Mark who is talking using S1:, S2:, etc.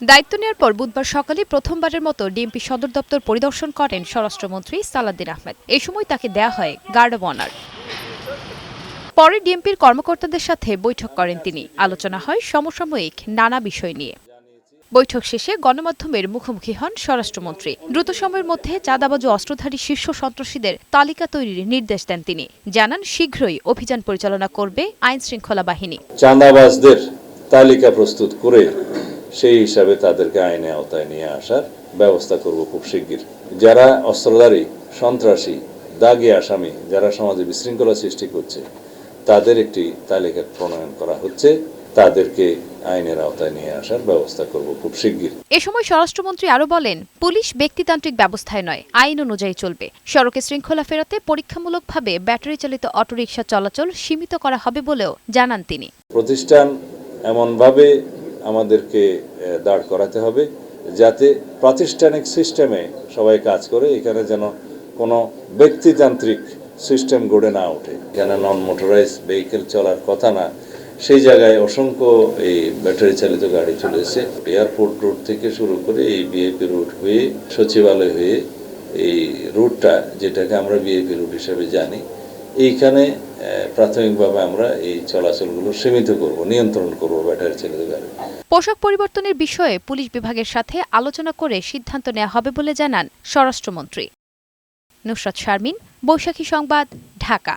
S1: দায়িত্ব নেওয়ার পর বুধবার সকালে প্রথমবারের মতো ডিএমপি সদর দপ্তর পরিদর্শন করেন স্বরাষ্ট্রমন্ত্রী সালাউদ্দিন আহমেদ। এই সময় তাকে দেয়া হয় গার্ড অব অনার। পরে ডিএমপির কর্মকর্তাদের সাথে বৈঠক করেন তিনি। আলোচনা হয় সমসাময়িক নানা বিষয় নিয়ে। বৈঠক শেষে গণমাধ্যমের মুখোমুখি হন স্বরাষ্ট্রমন্ত্রী। দ্রুত সময়ের মধ্যে চাঁদাবাজ ও অস্ত্রধারী শীর্ষ সন্ত্রাসীদের তালিকা তৈরির নির্দেশ দেন তিনি। জানান শীঘ্রই অভিযান পরিচালনা করবে আইন শৃঙ্খলা বাহিনী।
S2: চাঁদাবাজদের তালিকা প্রস্তুত করে সেই হিসাবে তাদেরকে আইনে আওতায় নিয়ে আসার ব্যবস্থা করব খুব শিগগির। যারা অস্ত্রধারী, সন্ত্রাসী, দাগী আসামি, যারা সমাজে বিশৃঙ্খলা সৃষ্টি করছে, তাদের একটি তালিকা প্রণয়ন করা হচ্ছে। তাদেরকে আইনের আওতায় নিয়ে আসার ব্যবস্থা করব খুব শিগগির।
S1: এ সময় স্বরাষ্ট্রমন্ত্রী আরও বলেন, পুলিশ ব্যক্তিতান্ত্রিক ব্যবস্থায় নয়, আইন অনুযায়ী চলবে। সড়কে শৃঙ্খলা ফেরাতে পরীক্ষামূলকভাবে ব্যাটারি চালিত অটোরিকশা চলাচল সীমিত করা হবে বলেও জানান তিনি।
S2: প্রতিষ্ঠান এমনভাবে আমাদেরকে দাঁড় করাতে হবে যাতে প্রাতিষ্ঠানিক সিস্টেমে সবাই কাজ করে, এখানে যেন কোনো ব্যক্তিতান্ত্রিক সিস্টেম গড়ে না ওঠে। এখানে নন মোটরাইজ ভেহিকেল চলার কথা না, সেই জায়গায় অসংখ্য এই ব্যাটারি চালিত গাড়ি চলে এসেছে। এয়ারপোর্ট রোড থেকে শুরু করে এই বিএপি রুট হয়ে সচিবালয় হয়ে এই রুটটা, যেটাকে আমরা বিএপি রুট হিসেবে জানি, এইখানে প্রাথমিকভাবে আমরা এই চলাচলগুলো সীমিত করব, নিয়ন্ত্রণ করব ব্যাটারি চালিত গাড়ি।
S1: পোশাক পরিবর্তনের বিষয়ে পুলিশ বিভাগের সাথে আলোচনা করে সিদ্ধান্ত নেওয়া হবে বলে জানান স্বরাষ্ট্রমন্ত্রী। নুসরাত শারমিন, বৈশাখী সংবাদ, ঢাকা।